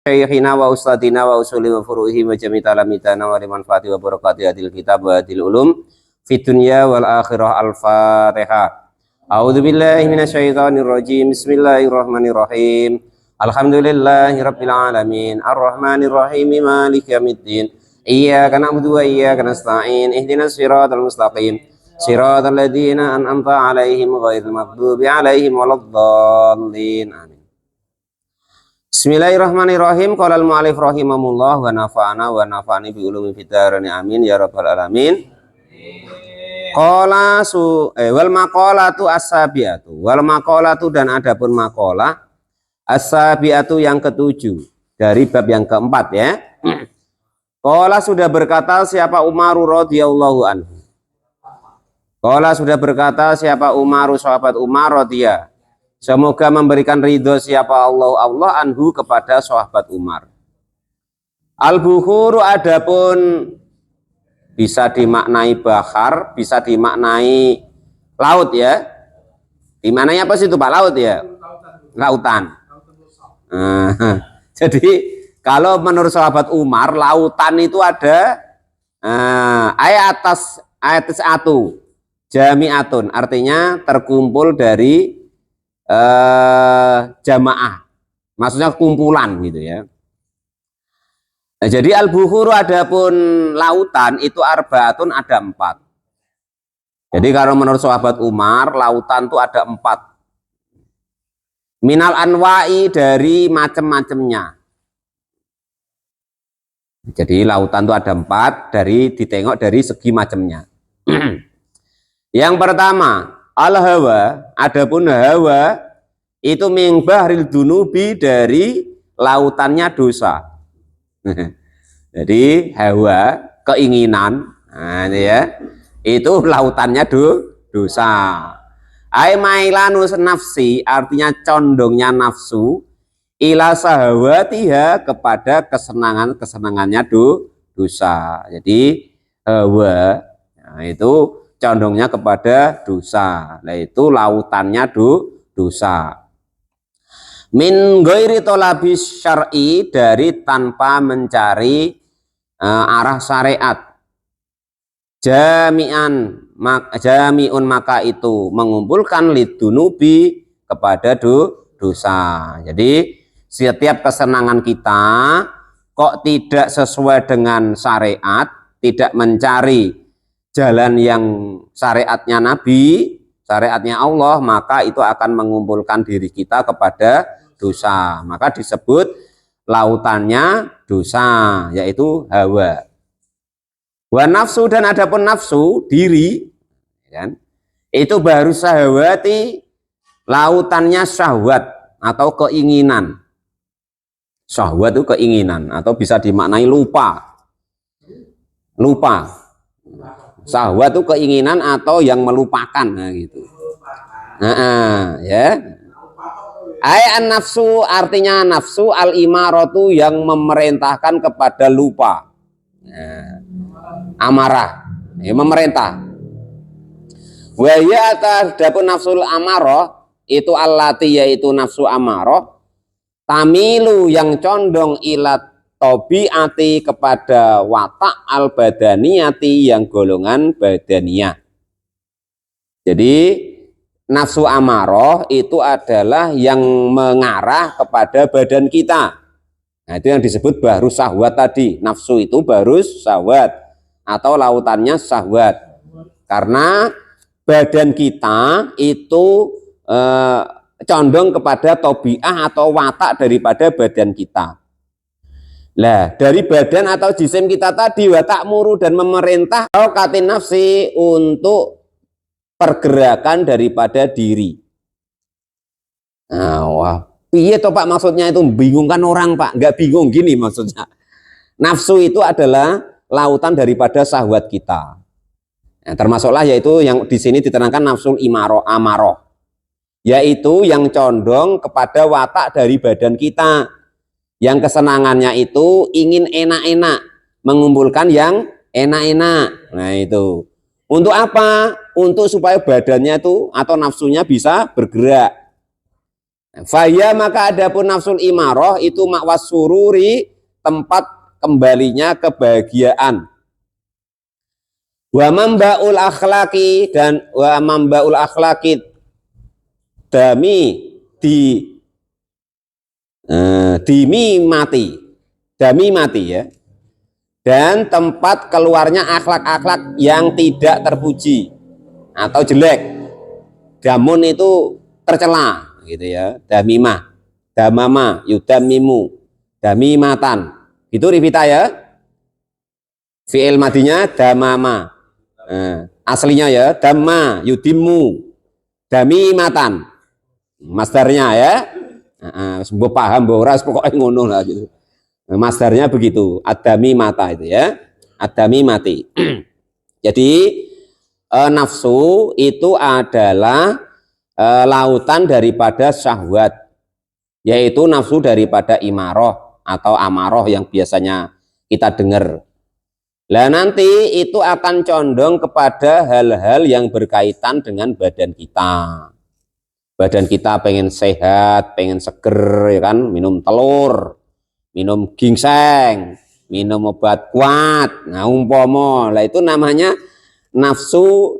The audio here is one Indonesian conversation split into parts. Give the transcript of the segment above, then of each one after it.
Syekhina wa ustadina wa usuli wa furuhi wa jami talamitana wa limanfaati wa barakati hadil kitab wa hadil ulum fit dunya wal akhirah. Al-Fatihah. A'udzu billahi minasyaitonir rajim. Bismillahirrahmanirrahim. Alhamdulillahi rabbil alamin arrahmanir rahim maliki yaumiddin. Iyyaka na'budu wa iyyaka nasta'in. Ihdinas siratal mustaqim. Siratal ladzina an'amta 'alaihim ghairil maghdubi 'alaihim waladdallin. Amin. Bismillahirrahmanirrahim. Qala al-mu'allif rahimahullah wa nafa'ana wa nafa'ani bi ulumi fid dharain amin ya rabbal alamin. Qala wal maqalatu as-sabiatu. Wal maqalatu, dan adapun maqalah as-sabiatu yang ketujuh dari bab yang keempat ya. Qala sudah berkata siapa Umar radhiyallahu anhu. Qala sudah berkata siapa Umar, sahabat Umar radhiyallahu, semoga memberikan ridho siapa Allah anhu kepada sahabat Umar. Al-bukhuru, adapun bisa dimaknai bahar, bisa dimaknai laut ya. Dimaknai apa sih itu Pak? Laut ya? Lautan. Jadi kalau menurut sahabat Umar, lautan itu ada ayat atu jami'atun, artinya terkumpul dari jamaah, maksudnya kumpulan gitu ya. Nah, jadi al-bukhuru, adapun lautan itu arbaatun, ada 4. Jadi kalau menurut sahabat Umar, lautan itu ada 4. Minal anwa'i, dari macam-macamnya. Jadi lautan itu ada 4, dari ditengok dari segi macamnya. Yang pertama, al-hawa, adapun hawa itu min bahril dunubi, dari lautannya dosa. Jadi hawa, keinginan, nah ini ya, itu lautannya dosa. Ai mailanus nafsi, artinya condongnya nafsu, ila sahawatiha, kepada kesenangannya dosa. Jadi hawa, nah itu condongnya kepada dosa. Nah itu lautannya dosa. Min ghairi tolabis syar'i, dari tanpa mencari arah syariat. Jami'un, maka itu mengumpulkan lidunubi, kepada dosa. Jadi setiap kesenangan kita kok tidak sesuai dengan syariat, tidak mencari jalan yang syariatnya Nabi, syariatnya Allah, maka itu akan mengumpulkan diri kita kepada dosa. Maka disebut lautannya dosa, yaitu hawa. Wa nafsu, dan adapun nafsu, diri kan, itu baru syahwati, lautannya syahwat atau keinginan. Syahwat itu keinginan, atau bisa dimaknai lupa. Syahwat itu keinginan atau yang melupakan, nah gitu. Ya. An nafsu, artinya nafsu, al imaratu, yang memerintahkan kepada lupa. Nah, amarah, ya, memerintah. Wa ya, adapun nafsul amarah itu allati, yaitu nafsu amarah, tamilu, yang condong, ilat tobiati, kepada watak al badaniyati, yang golongan badaniyah. Jadi nafsu amarah itu adalah yang mengarah kepada badan kita. Nah itu yang disebut baru syahwat tadi. Nafsu itu baru syahwat atau lautannya syahwat, karena badan kita itu condong kepada tobiah atau watak daripada badan kita. Lah dari badan atau jisim kita tadi, watak muru, dan memerintah katin nafsi, untuk pergerakan daripada diri. Nah, wah, piye toh Pak maksudnya itu? Bingungkan orang Pak. Nggak bingung, gini maksudnya. Nafsu itu adalah lautan daripada syahwat kita. Nah, termasuklah yaitu yang di sini diterangkan nafsul amarah, yaitu yang condong kepada watak dari badan kita, yang kesenangannya itu ingin enak-enak, mengumpulkan yang enak-enak. Nah itu untuk apa? Untuk supaya badannya itu atau nafsunya bisa bergerak. Faya maka adapun nafsul imaroh itu makwas sururi, tempat kembalinya kebahagiaan. Wa mambaul akhlaki, dan wa mambaul akhlaki dami dimi mati ya, dan tempat keluarnya akhlak-akhlak yang tidak terpuji atau jelek. Damun itu tercela gitu ya, damimah, damama, yudamimu, damimatan, itu rivita ya, fi'il madinya damama, aslinya ya damma, yudimu, damimatan, masdarnya ya, sebuah paham bahwa pokoknya ngono lah gitu. Masdarnya begitu, adami mata itu ya, adami mati. Jadi nafsu itu adalah lautan daripada syahwat, yaitu nafsu daripada imaroh atau amaroh yang biasanya kita dengar. Lah nanti itu akan condong kepada hal-hal yang berkaitan dengan badan kita. Badan kita pengen sehat, pengen seger ya kan, minum telur, minum ginseng, minum obat kuat. Nah, umpama lah itu namanya nafsu,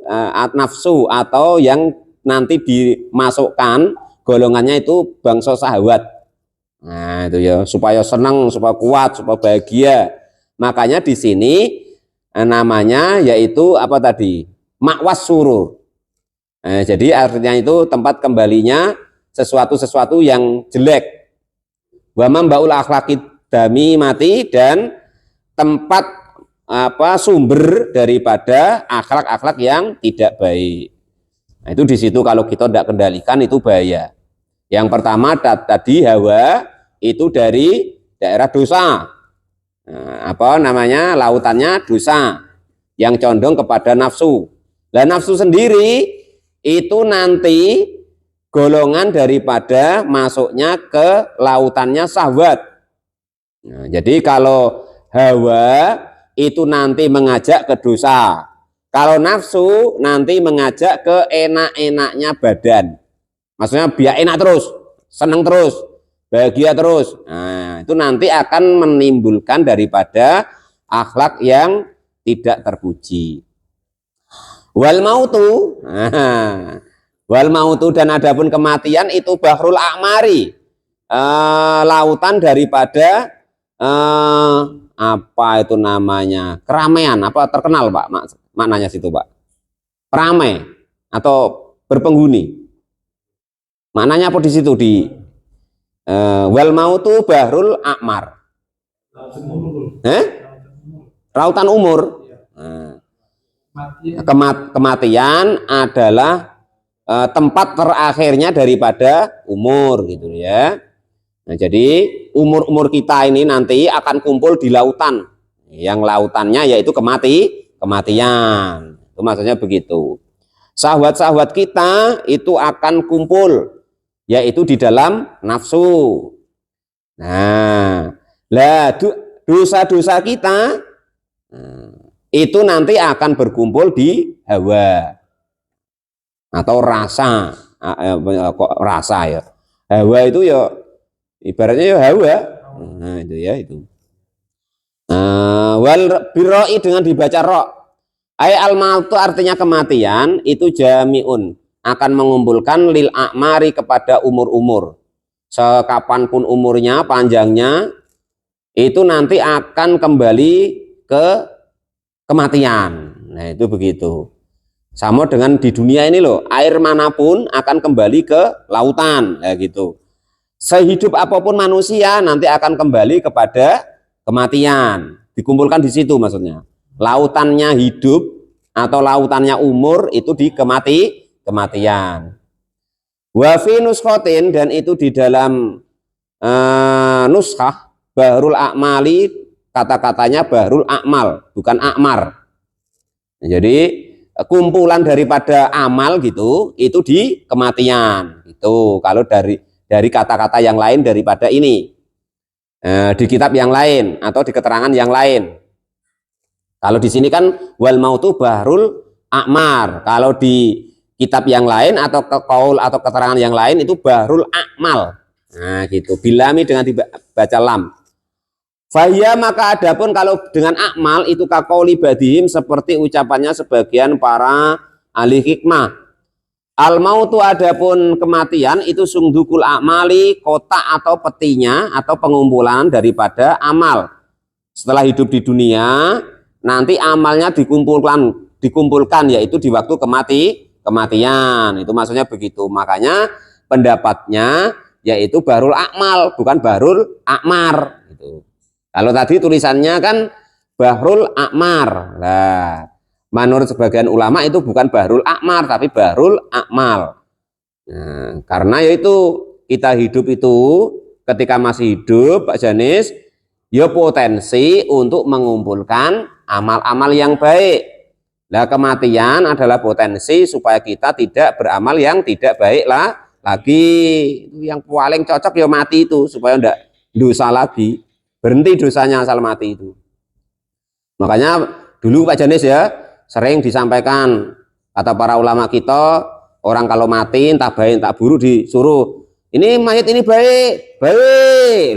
nafsu atau yang nanti dimasukkan golongannya itu bangsa syahwat. Nah, itu ya, supaya senang, supaya kuat, supaya bahagia. Makanya di sini namanya yaitu apa tadi? Makwas surur. Jadi artinya itu tempat kembalinya sesuatu-sesuatu yang jelek. Wa mambaul akhlaqid dami mati, dan tempat sumber daripada akhlak-akhlak yang tidak baik. Nah, itu di situ kalau kita tidak kendalikan itu bahaya. Yang pertama tadi hawa itu dari daerah dosa. Lautannya dosa yang condong kepada nafsu. Lah nafsu sendiri itu nanti golongan daripada masuknya ke lautannya syahwat. Nah, jadi kalau hawa itu nanti mengajak ke dosa, kalau nafsu nanti mengajak ke enak-enaknya badan. Maksudnya biar enak terus, senang terus, bahagia terus. Nah, itu nanti akan menimbulkan daripada akhlak yang tidak terpuji. Wal mautu, wal mautu, dan adapun kematian itu bahrul a'mari, lautan daripada apa itu namanya, keramaian, apa terkenal Pak maknanya situ Pak, ramai atau berpenghuni, maknanya apa di situ di wal mautu bahrul a'mar, lautan umur. Kematian adalah tempat terakhirnya daripada umur gitu ya. Nah, jadi umur-umur kita ini nanti akan kumpul di lautan, yang lautannya yaitu kematian. Itu maksudnya begitu. Syahwat-syahwat kita itu akan kumpul yaitu di dalam nafsu. Nah, dosa-dosa kita itu nanti akan berkumpul di hawa atau rasa. Rasa ya, hawa itu ya ibaratnya ya hawa. Nah, itu ya itu. Wal biroi dengan dibaca ro, al mautu artinya kematian itu jamiun, akan mengumpulkan lil a'mari kepada umur-umur, sekapanpun umurnya panjangnya itu nanti akan kembali ke kematian. Nah, itu begitu. Sama dengan di dunia ini loh, air manapun akan kembali ke lautan, ya gitu. Sehidup apapun manusia nanti akan kembali kepada kematian. Dikumpulkan di situ maksudnya. Lautannya hidup atau lautannya umur itu di kematian. Wa fi nuskhatin, dan itu di dalam nuskhah bahrul a'mali, kata-katanya bahrul a'mal, bukan a'mar. Jadi kumpulan daripada amal gitu, itu di kematian. Itu kalau dari kata-kata yang lain daripada ini, di kitab yang lain atau di keterangan yang lain. Kalau di sini kan wal mautu bahrul a'mar. Kalau di kitab yang lain atau ke kaul atau keterangan yang lain itu bahrul a'mal. Nah, gitu. Bilami dengan dibaca lam. Fahya maka adapun kalau dengan akmal itu kaqauli badihim seperti ucapannya sebagian para ahli hikmah. Al mautu adapun kematian itu sungdukul amali, kotak atau petinya atau pengumpulan daripada amal. Setelah hidup di dunia nanti amalnya dikumpulkan yaitu di waktu kematian. Itu maksudnya begitu. Makanya pendapatnya yaitu bahrul akmal bukan bahrul akmar gitu. Kalau tadi tulisannya kan bahrul akmar. Nah, menurut sebagian ulama itu bukan bahrul akmar tapi bahrul akmal. Nah, karena yaitu kita hidup itu ketika masih hidup Pak Janis ya potensi untuk mengumpulkan amal-amal yang baik. Nah, kematian adalah potensi supaya kita tidak beramal yang tidak baik lah lagi. Yang paling cocok ya mati itu supaya enggak dosa lagi. Berhenti dosanya asal mati itu. Makanya dulu Pak Janis ya sering disampaikan kata para ulama kita, orang kalau mati entah baik entah buruk disuruh ini mayat ini baik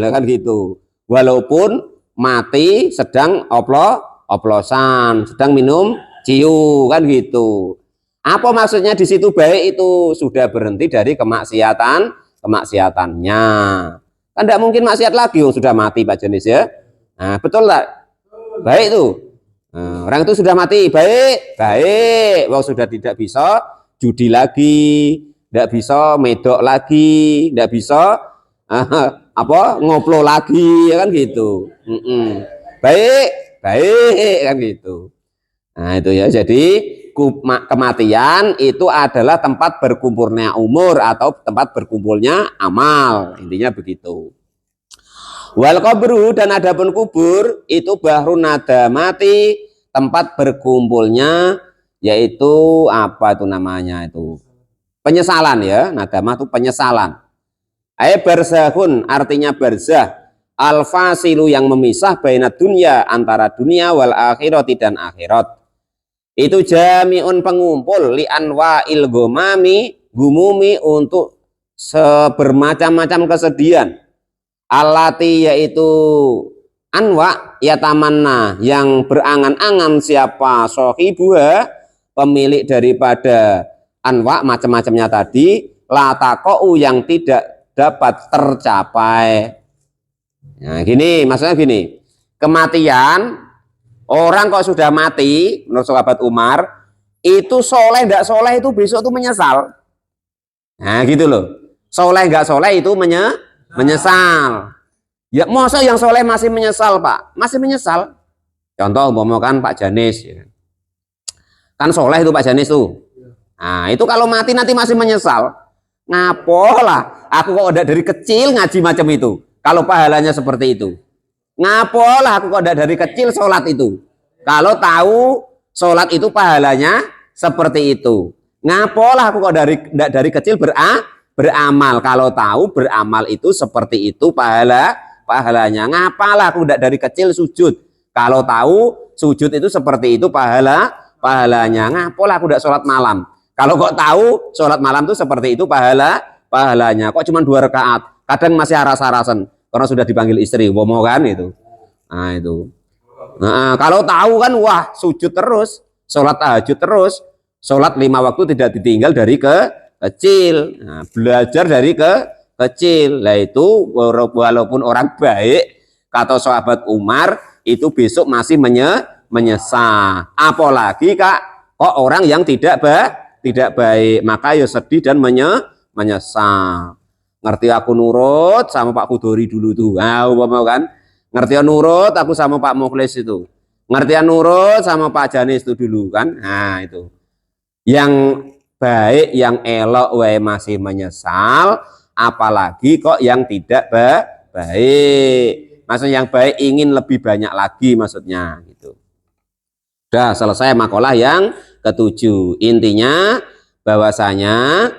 lah kan gitu. Walaupun mati sedang oplosan, sedang minum ciu kan gitu. Apa maksudnya di situ baik itu sudah berhenti dari kemaksiatannya. Kan tidak mungkin maksiat lagi, sudah mati Pak Janis ya. Nah, betul tak? Baik itu. Nah, orang itu sudah mati, baik. Wong sudah tidak bisa judi lagi, tidak bisa medok lagi, tidak bisa ngoplo lagi, ya kan gitu. Baik kan gitu. Nah, itu ya. Jadi kematian itu adalah tempat berkumpulnya umur atau tempat berkumpulnya amal, intinya begitu. Wal qabru dan adapun kubur itu bahrun nadamati, tempat berkumpulnya yaitu apa itu namanya itu penyesalan ya. Nadamah itu penyesalan. Barzahun artinya barzah, al fasilu yang memisah baina dunya antara dunia wal akhirati dan akhirat. Itu jami'un pengumpul li anwa'il gumumi untuk sebermacam-macam kesedihan. Alati yaitu anwa yatamanna yang berangan-angan siapa sohibuha pemilik daripada anwa macam-macamnya tadi latakou yang tidak dapat tercapai. Nah gini maksudnya gini, kematian orang kok sudah mati, menurut sahabat Umar, itu soleh nggak soleh itu besok itu menyesal. Nah gitu loh. Soleh nggak soleh itu menyesal. Ya masa yang soleh masih menyesal Pak? Masih menyesal. Contoh kan Pak Janis. Kan soleh itu Pak Janis tuh. Nah itu kalau mati nanti masih menyesal. Ngapolah, aku kok udah dari kecil ngaji macam itu. Kalau pahalanya seperti itu. Ngapolah aku kok dari kecil sholat itu. Kalau tahu sholat itu pahalanya seperti itu. Ngapolah aku kok dari kecil beramal. Kalau tahu beramal itu seperti itu pahalanya. Ngapalah aku dari kecil sujud. Kalau tahu sujud itu seperti itu pahalanya. Ngapolah aku sholat malam. Kalau kok tahu sholat malam itu seperti itu pahalanya. Kok cuma 2 rakaat. Kadang masih aras-arasan. Karena sudah dipanggil istri, mau kan itu. Nah itu. Nah, kalau tahu kan wah sujud terus, sholat tahajud terus, sholat 5 waktu tidak ditinggal dari kecil. Nah, belajar dari kecil. Nah itu walaupun orang baik, kata sahabat Umar itu besok masih menyesal. Apalagi kok orang yang tidak baik, maka ya sedih dan menyesal. Ngerti aku nurut sama Pak Kudori dulu tuh. Mau kan? Ngerti nurut aku sama Pak Mukhlis itu. Ngerti nurut sama Pak Janis itu dulu kan. Nah, itu. Yang baik, yang elok wae masih menyesal, apalagi kok yang tidak baik. Maksudnya yang baik ingin lebih banyak lagi maksudnya gitu. Udah selesai makalah yang ke-7. Intinya bahwasanya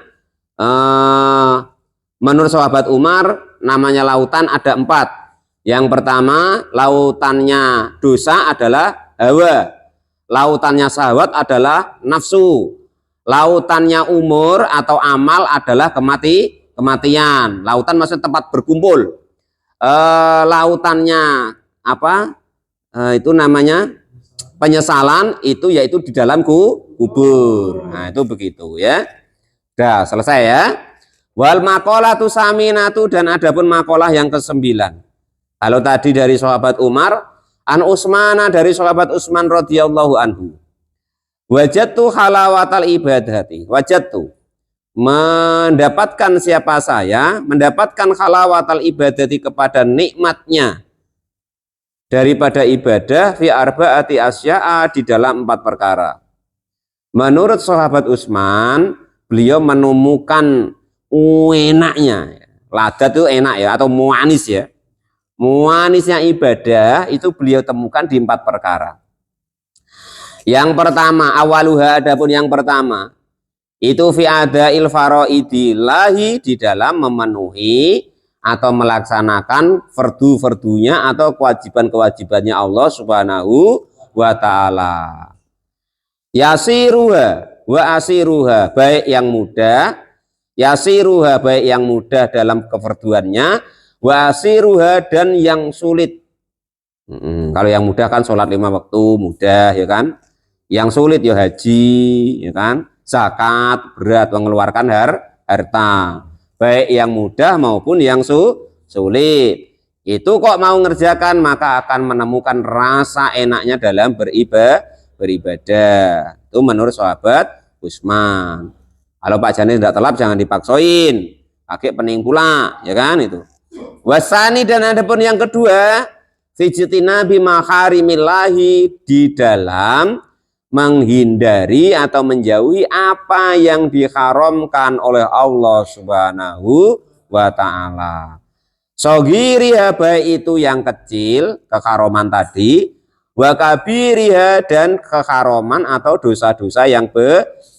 menurut sahabat Umar namanya lautan ada 4. Yang pertama lautannya dosa adalah hawa. Lautannya syahwat adalah nafsu. Lautannya umur atau amal adalah kematian. Lautan maksudnya tempat berkumpul. Lautannya apa? Itu namanya penyesalan, itu yaitu di dalam kubur. Nah, itu begitu ya. Udah selesai ya. Wal maqalatu saminatu, dan adapun maqalah yang ke-9. Kalau tadi dari sahabat Umar, an Utsmana, dari sahabat Utsman radhiyallahu anhu. Wajadtu halawatal ibadati. Wajadtu, mendapatkan siapa saya, mendapatkan halawatal ibadati, kepada nikmatnya daripada ibadah, fi arba'ati asya'a, di dalam 4 perkara. Menurut sahabat Utsman, beliau menemukan enaknya, ladat itu enak ya, atau muanis ya, muanisnya ibadah itu beliau temukan di 4 perkara. Yang pertama, awaluha, adapun yang pertama itu fi adail faraidillahi, di dalam memenuhi atau melaksanakan fardu-fardunya atau kewajiban-kewajibannya Allah Subhanahu wa ta'ala. Yasiruha wa asiruha, baik yang mudah, yasiruha, baik yang mudah dalam kefarduannya, wa asiruha, dan yang sulit. Kalau yang mudah kan sholat 5 waktu mudah ya kan, yang sulit ya haji ya kan, zakat berat, mengeluarkan harta, baik yang mudah maupun yang sulit. Itu kok mau ngerjakan, maka akan menemukan rasa enaknya dalam beribadah. Itu menurut sahabat Utsman. Kalau Pak Janis tidak telap, jangan dipaksoin, pakai pening pula ya kan itu. Wasani, dan adapun yang kedua, fijtina bimaharimillahi, di dalam menghindari atau menjauhi apa yang diharamkan oleh Allah Subhanahu wa ta'ala. Sogiriha, baik itu yang kecil, keharaman tadi, wa kabiriha, dan keharaman atau dosa-dosa yang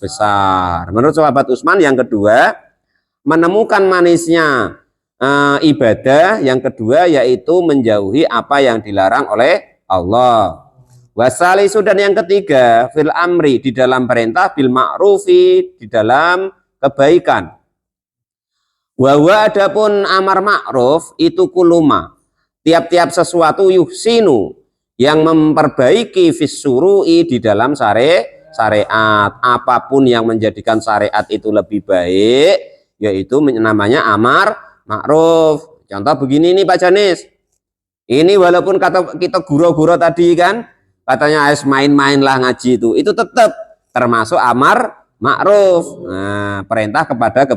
besar. Menurut sahabat Utsman, yang kedua, menemukan manisnya ibadah, yang kedua yaitu menjauhi apa yang dilarang oleh Allah. Wasalisu, dan yang ketiga, fil amri, di dalam perintah, bil ma'rufi, di dalam kebaikan. Wa adapun amar ma'ruf itu kuluma, tiap-tiap sesuatu, yuhsinu, yang memperbaiki, fis-suru'i, di dalam syariat. Apapun yang menjadikan syariat itu lebih baik, yaitu namanya amar ma'ruf. Contoh begini nih Pak Janis, ini walaupun kata kita guru-guru tadi kan katanya harus main-main lah ngaji, itu tetap termasuk amar ma'ruf. Nah, perintah kepada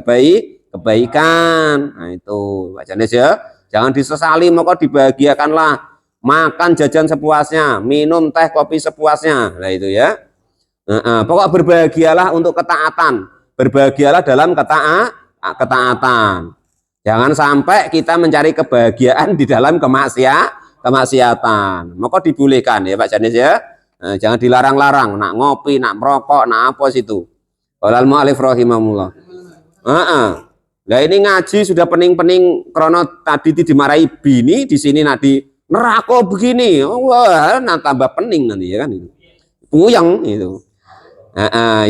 kebaikan. Nah, itu Pak Janis ya, jangan disesali, maka dibahagiakanlah, makan jajan sepuasnya, minum teh kopi sepuasnya. Nah, itu ya. Pokok berbahagialah untuk ketaatan, berbahagialah dalam ketaatan. Jangan sampai kita mencari kebahagiaan di dalam kemaksiatan. Maka dibolehkan ya Pak Janis ya. Jangan dilarang-larang, nak ngopi, nak merokok, nak apa situ. Walal mu'alif rahimahullah. Nah, ini ngaji sudah pening-pening krono tadi dimarahi bini, di sini nanti neraka begini. Wah, nanti tambah pening nanti ya kan itu. Puyeng itu.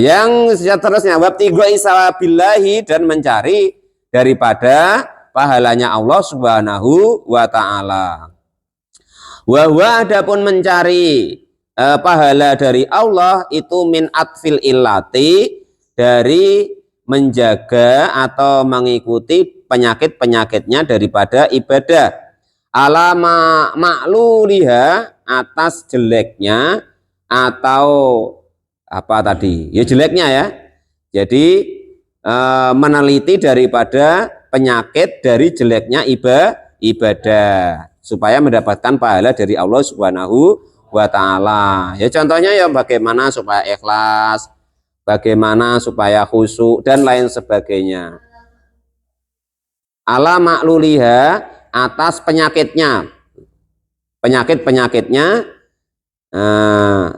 Yang seterusnya, wabtigo isawabillahi, dan mencari daripada pahalanya Allah Subhanahu wa ta'ala. Wahwa, adapun mencari pahala dari Allah itu min atfil illati, dari menjaga atau mengikuti penyakit-penyakitnya daripada ibadah, alama makluliha, atas jeleknya atau apa tadi ya, jeleknya ya. Jadi meneliti daripada penyakit dari jeleknya ibadah, supaya mendapatkan pahala dari Allah Subhanahu wa ta'ala. Ya contohnya ya bagaimana supaya ikhlas, bagaimana supaya khusyuk, dan lain sebagainya. Ala makluliha, atas penyakitnya, penyakit-penyakitnya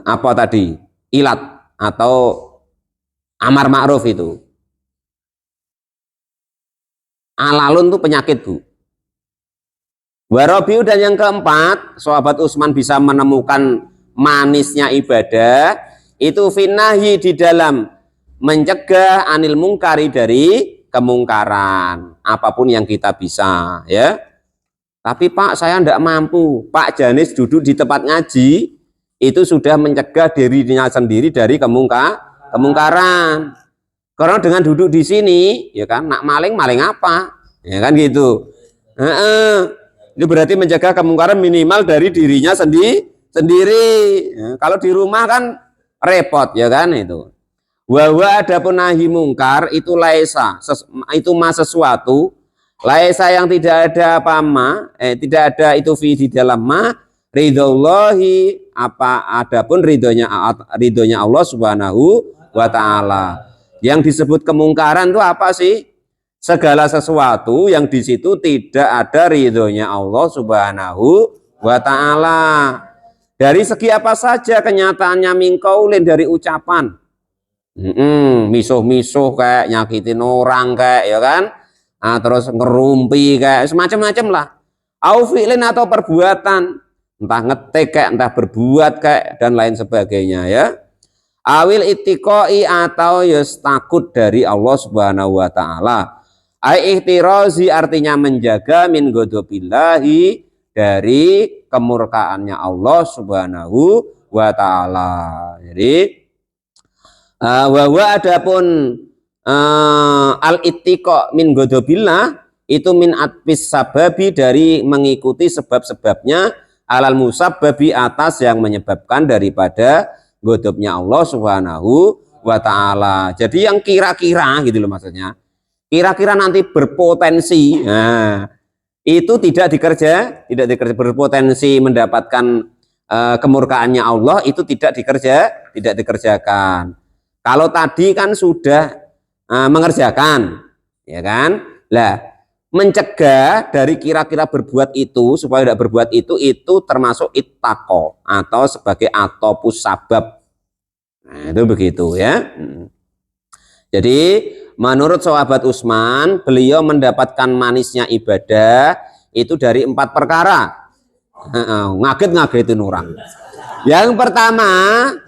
apa tadi, ilat atau amar ma'ruf itu. Alalun itu penyakit Bu. Warabiu, dan yang keempat, sahabat Utsman bisa menemukan manisnya ibadah itu finnahi, di dalam mencegah anil mungkari dari kemungkaran, apapun yang kita bisa, ya. Tapi Pak, saya tidak mampu. Pak Janis duduk di tempat ngaji, itu sudah mencegah dirinya sendiri dari kemungkaran. Karena dengan duduk di sini, ya kan, nak maling apa? Ya kan gitu. Itu berarti mencegah kemungkaran minimal dari dirinya sendiri. Ya, kalau di rumah kan repot, ya kan itu. Wa adapun nahi mungkar itu laisa, itu sesuatu. Laisa yang tidak ada tidak ada itu di dalam ridhollahi, apa adapun ridhonya Allah Subhanahu wa taala. Yang disebut kemungkaran itu apa sih? Segala sesuatu yang di situ tidak ada ridhonya Allah Subhanahu wa taala. Dari segi apa saja kenyataannya mingkaulin, dari ucapan. Misuh-misuh kayak nyakitin orang kayak, ya kan? Terus ngerumpi kayak semacam-macam lah. Au fi'lin atau perbuatan, entah ngetik kayak, entah berbuat kayak, dan lain sebagainya, ya. Awil itiqoi atau takut dari Allah Subhanahu wa taala. Ai ihtirazi artinya menjaga min ghadabillahi, dari kemurkaannya Allah Subhanahu wa taala. Jadi adapun al-ittiqa min ghadabillah itu min atfis sababi, dari mengikuti sebab-sebabnya, alal musabbabi atas yang menyebabkan daripada ghadabnya Allah Subhanahu wa taala. Jadi yang kira-kira gitu loh maksudnya. Kira-kira nanti berpotensi, itu tidak dikerja berpotensi mendapatkan kemurkaannya Allah, itu tidak dikerjakan. Kalau tadi kan sudah mengerjakan, ya kan? Lah, mencegah dari kira-kira berbuat itu supaya tidak berbuat itu termasuk ittaqo atau sebagai atopus sabab. Nah, itu begitu, ya. Jadi menurut sahabat Utsman, beliau mendapatkan manisnya ibadah itu dari 4 perkara. Ngaget-ngagetin orang. Yang pertama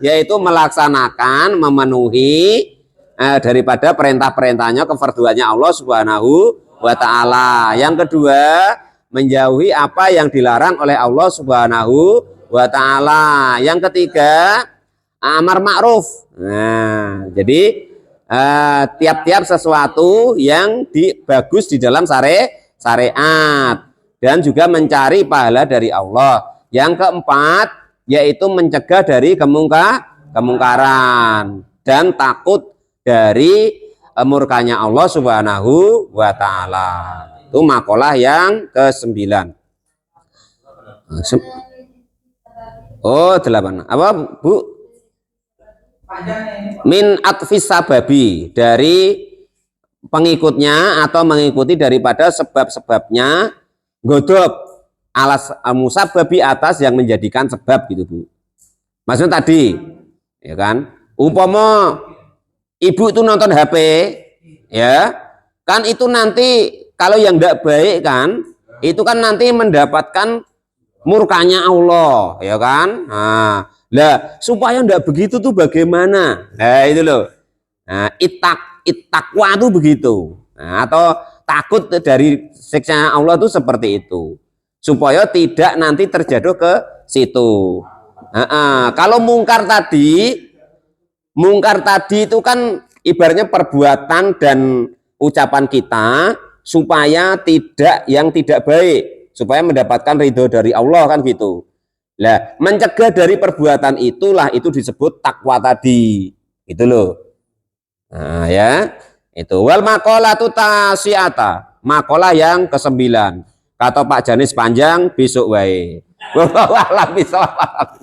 yaitu melaksanakan, memenuhi daripada perintah-perintahnya, kefarduannya Allah Subhanahu wa taala. Yang kedua, menjauhi apa yang dilarang oleh Allah Subhanahu wa taala. Yang ketiga, amar ma'ruf. Nah, jadi tiap-tiap sesuatu yang bagus di dalam syariat, dan juga mencari pahala dari Allah. Yang keempat yaitu mencegah dari kemungkaran dan takut dari murkanya Allah Subhanahu wa taala. Itu makalah yang ke-9. Oh, 8. Apa, Bu? Min atfis sababi, dari pengikutnya atau mengikuti daripada sebab-sebabnya, godop alas musabbabi, atas yang menjadikan sebab, gitu Bu. Maksudnya tadi, ya kan, umpama ibu itu nonton HP, ya kan, itu nanti kalau yang tidak baik kan, itu kan nanti mendapatkan murkanya Allah, ya kan. Nah, supaya tidak begitu tuh bagaimana? Nah, itu loh. Nah, ittaqwa itu begitu. Nah, atau takut dari siksa Allah itu seperti itu. Supaya tidak nanti terjatuh ke situ. Kalau mungkar tadi itu kan ibaratnya perbuatan dan ucapan kita supaya yang tidak baik, supaya mendapatkan ridho dari Allah, kan gitu. Lah, mencegah dari perbuatan itulah itu disebut takwa tadi. Itu loh. Nah, ya. Itu wal maqalatu tasi'ata. Maqalah yang ke-9. Kata Pak Janis panjang, besok wae. Wallahu a'lam bishawab.